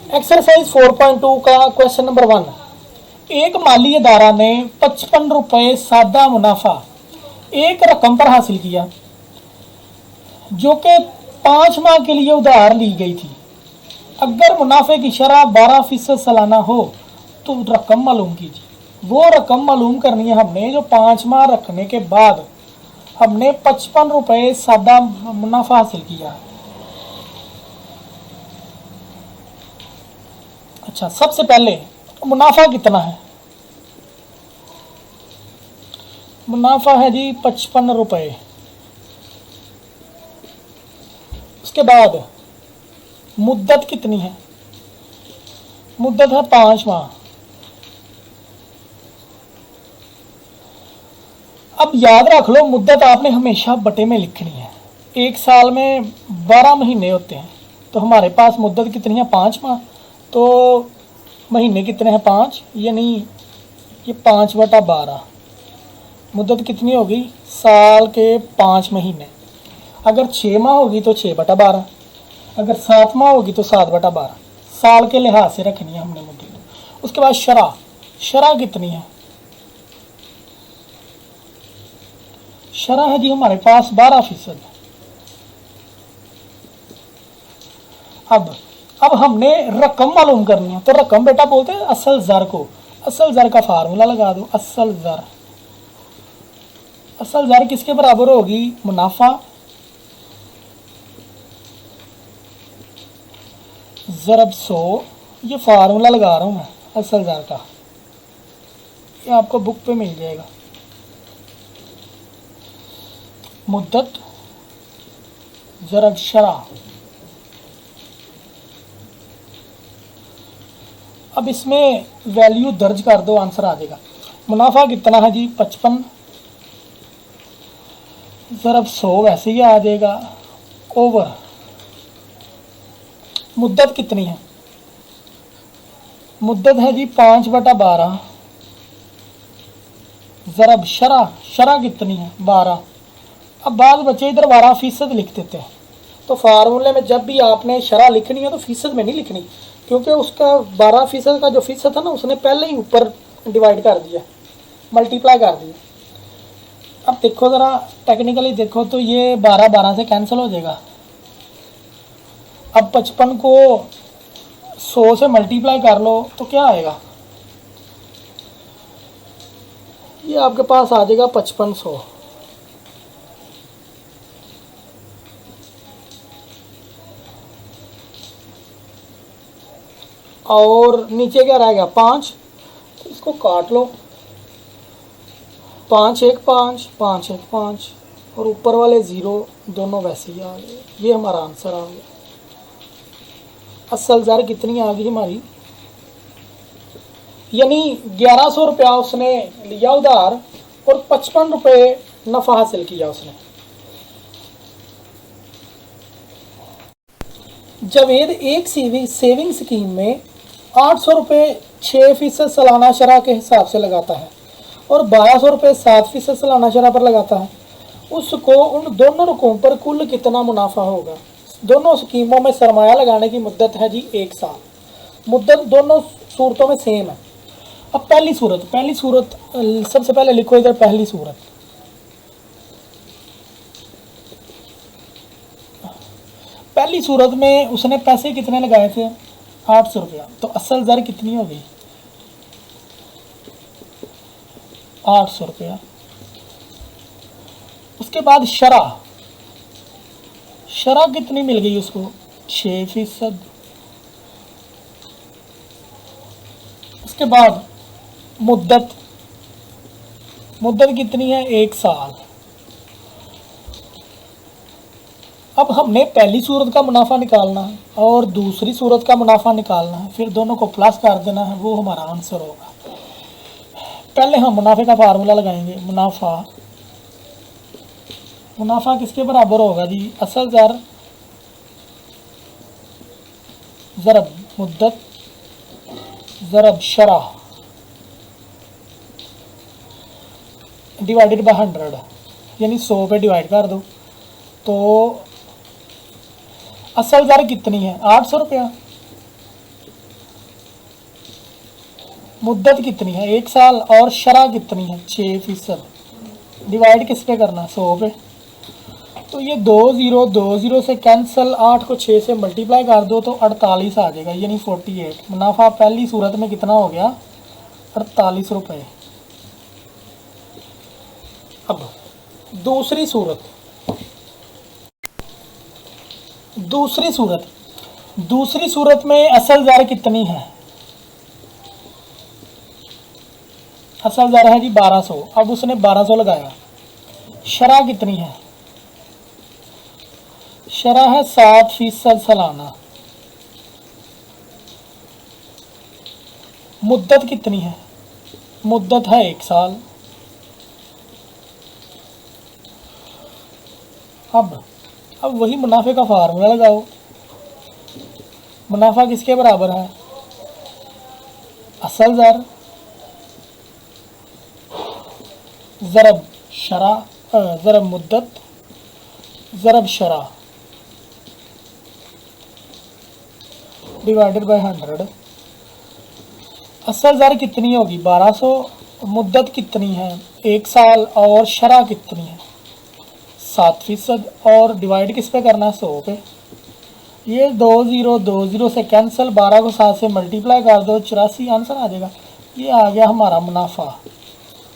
Exercise 4.2 का question number 1। एक माली अदारा ने 55 रुपये सादा मुनाफा एक रकम पर हासिल किया जो कि 5 माह के लिए उधार ली गई थी। अगर मुनाफे की शरह 12% सालाना हो तो रकम मालूम कीजिए। वो रकम मालूम करनी है हमने जो 5 माह रखने के बाद हमने 55 रुपये सादा मुनाफा हासिल किया। अच्छा, सबसे पहले मुनाफा कितना है? मुनाफा है जी 55 रुपये। उसके बाद मुद्दत कितनी है? मुद्दत है 5 माह। अब याद रख लो, मुद्दत आपने हमेशा बटे में लिखनी है। एक साल में 12 महीने होते हैं, तो हमारे पास मुद्दत कितनी है? 5 माह। तो महीने कितने हैं? 5, यानी ये 5/12। मुद्दत कितनी होगी? साल के 5 महीने। अगर 6 माह होगी तो 6/12, अगर 7 माह होगी तो 7/12। साल के लिहाज से रखनी है हमने मुद्दत। उसके बाद शरह, शरह कितनी है? शरह है जी हमारे पास 12%। अब हमने रकम मालूम करनी है, तो रकम बेटा बोलते हैं असल ज़र को। असल ज़र का फार्मूला लगा दो। असल ज़र, असल ज़र किसके बराबर होगी? मुनाफा ज़रब 100। ये फार्मूला लगा रहा हूँ मैं असल ज़र का, ये आपको बुक पे मिल जाएगा। मुद्दत ज़रब शरह। अब इसमें वैल्यू दर्ज कर दो, आंसर आ जाएगा। मुनाफा कितना है जी? 55 ज़रब 100 वैसे ही आ जाएगा, ओवर मुद्दत कितनी है? मुद्दत है जी 5/12 ज़रब शरह। शरह कितनी है? 12। अब बाद बचे इधर 12% लिख देते हैं। तो फार्मूले में जब भी आपने शरह लिखनी है तो फीसद में नहीं लिखनी, क्योंकि उसका 12% का जो फीसद था ना, उसने पहले ही ऊपर डिवाइड कर दिया, मल्टीप्लाई कर दिया। अब देखो ज़रा टेक्निकली देखो तो ये 12 से कैंसिल हो जाएगा। अब 55 को 100 से मल्टीप्लाई कर लो तो क्या आएगा? ये आपके पास आ जाएगा 5500। और नीचे क्या रहेगा? 5। तो इसको काट लो, 5 1 5 5 1 5, और ऊपर वाले 0 दोनों वैसे ही आ गए। ये हमारा आंसर आ गया। असल ज़र कितनी आ गई हमारी? यानी 1100 रुपया उसने लिया उधार और 55 रुपये नफ़ा हासिल किया उसने। जावेद एक सेविंग स्कीम में 800 रुपये 6% सालाना शरह के हिसाब से लगाता है और 1200 रुपये 7% सालाना शरह पर लगाता है। उसको उन दोनों रकमों पर कुल कितना मुनाफा होगा? दोनों स्कीमों में सरमाया लगाने की मुद्दत है जी 1 साल। मुद्दत दोनों सूरतों में सेम है। अब पहली सूरत सबसे पहले लिखो इधर पहली सूरत। पहली सूरत में उसने पैसे कितने लगाए थे? 800 रुपया। तो असल ज़र कितनी हो गई? 800 रुपया। उसके बाद शरह, शरह कितनी मिल गई उसको? 6%। उसके बाद मुद्दत, मुद्दत कितनी है? 1 साल। अब हमने पहली सूरत का मुनाफा निकालना है और दूसरी सूरत का मुनाफा निकालना है, फिर दोनों को प्लस कर देना है, वो हमारा आंसर होगा। पहले हम मुनाफे का फार्मूला लगाएंगे। मुनाफा किसके बराबर होगा जी? असल ज़र ज़रब मुद्दत ज़रब शरह डिवाइडेड बाय 100, यानी 100 पे डिवाइड कर दो। तो असल ज़र कितनी है? 800 रुपया। मुद्दत कितनी है 1 साल, और शरह कितनी है 6%। डिवाइड किस पे करना है 100 पे। तो ये 2020 से कैंसिल, 8 को 6 से मल्टीप्लाई कर दो तो 48 आ जाएगा, यानी 48। मुनाफा पहली सूरत में कितना हो गया 48 रुपये। अब दूसरी सूरत, दूसरी सूरत में असल ज़र कितनी है? असल ज़र है जी 1200। अब उसने 1200 लगाया। शरह कितनी है? शरह है 7% सालाना। मुद्दत कितनी है? मुद्दत है 1 साल। अब वही मुनाफे का फार्मूला लगाओ। मुनाफा किसके बराबर है? असल ज़र ज़रब शरह, ज़रब मुद्दत ज़रब शरह डिवाइडेड बाय 100। असल ज़र कितनी होगी 1200, मुद्दत कितनी है 1 साल, और शरह कितनी है 7%, और डिवाइड किस पे करना है 100 पे। ये 2020 से कैंसिल, 12 को 7 से मल्टीप्लाई कर दो, 84 आंसर आ जाएगा। ये आ गया हमारा मुनाफा।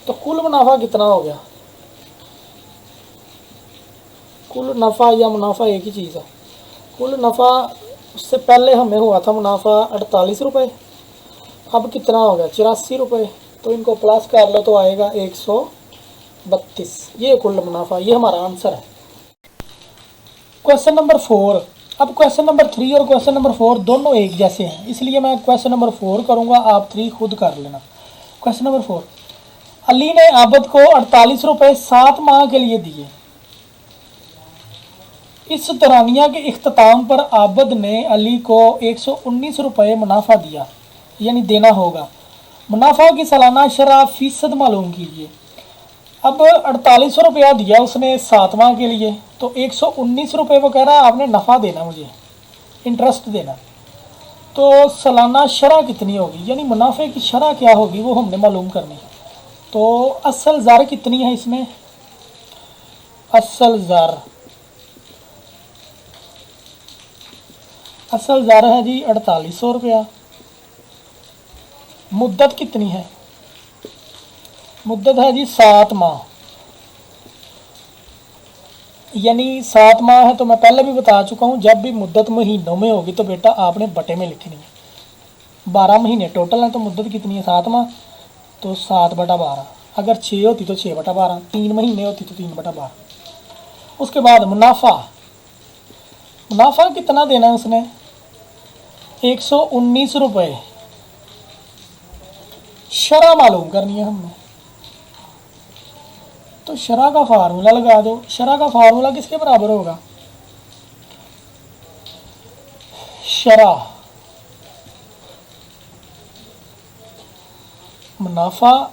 तो कुल मुनाफा कितना हो गया? कुल नफ़ा या मुनाफा एक ही चीज़ है। कुल नफ़ा उससे पहले हमें हुआ था मुनाफा 48 रुपये, अब कितना हो गया 84 रुपये। तो इनको प्लस कर लो तो आएगा 132। ये कुल मुनाफा, ये हमारा आंसर है। Question number 4। अब क्वेश्चन नंबर 3 और क्वेश्चन नंबर 4 दोनों एक जैसे हैं, इसलिए मैं क्वेश्चन नंबर 4 करूँगा, आप 3 खुद कर लेना। क्वेश्चन नंबर 4, अली ने आबद को 48 रुपये 7 माह के लिए दिए। इस दौरानिया के इख्तिताम पर आबद ने अली को 119 रुपये मुनाफा दिया, यानी देना होगा। मुनाफा की सालाना शरह फीसद मालूम कीजिए। अब 48 रुपया दिया उसने 7 माह के लिए, तो 119 रुपये वो कह रहा है आपने नफ़ा देना, मुझे इंटरेस्ट देना। तो सालाना शरह कितनी होगी, यानी मुनाफे की शरह क्या होगी वो हमने मालूम करनी है। तो असल ज़र कितनी है इसमें? असल ज़र है जी 4800 रुपया। मुद्दत कितनी है? मुद्दत है जी 7 माह, यानी 7 माह है। तो मैं पहले भी बता चुका हूँ, जब भी मुद्दत महीनों में होगी तो बेटा आपने बटे में लिखनी है। 12 महीने टोटल हैं, तो मुद्दत कितनी है 7 माह, तो 7/12। अगर 6 होती तो 6/12, 3 महीने होती तो 3/12। उसके बाद मुनाफा कितना देना है उसने 119 रुपये। शरह मालूम करनी है हमने, तो शरह का फार्मूला लगा दो। शरह का फार्मूला किसके बराबर होगा? शरह मुनाफा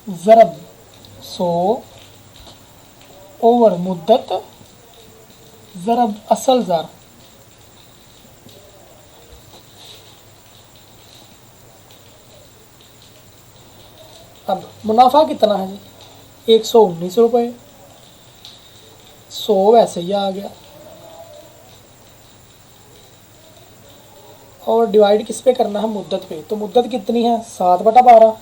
ज़रब 100 ओवर मुद्दत ज़रब असल ज़र। अब मुनाफा कितना है जी 119 रुपये, 100 वैसे ही आ गया, और डिवाइड किस पे करना है मुद्दत पे। तो मुद्दत कितनी है 7/12,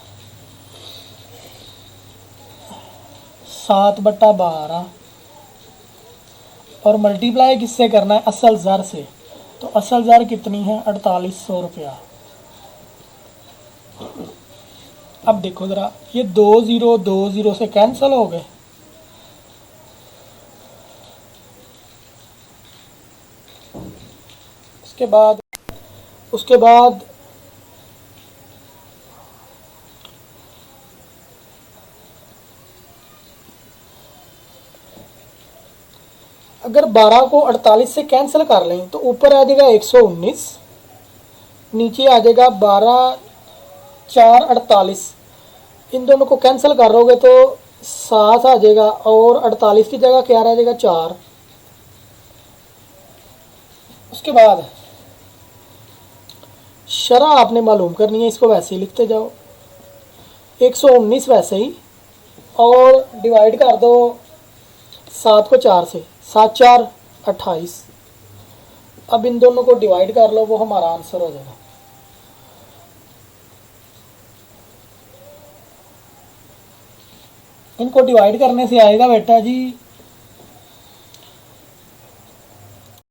7/12, और मल्टीप्लाई किससे करना है असल ज़र से। तो असल ज़र कितनी है 4800 रुपया। अब देखो ज़रा, ये 2020 से कैंसिल हो गए, उसके बाद अगर 12 को 48 से कैंसिल कर लें तो ऊपर आ जाएगा 119, नीचे आ जाएगा 12 4 48। इन दोनों को कैंसिल करोगे तो 7 आ जाएगा, और 48 की जगह क्या रह जाएगा 4। उसके बाद शरह आपने मालूम करनी है, इसको वैसे ही लिखते जाओ। 119 वैसे ही, और डिवाइड कर दो 7 को 4 से, 7 4 28। अब इन दोनों को डिवाइड कर लो, वो हमारा आंसर हो जाएगा। इनको डिवाइड करने से आएगा बेटा जी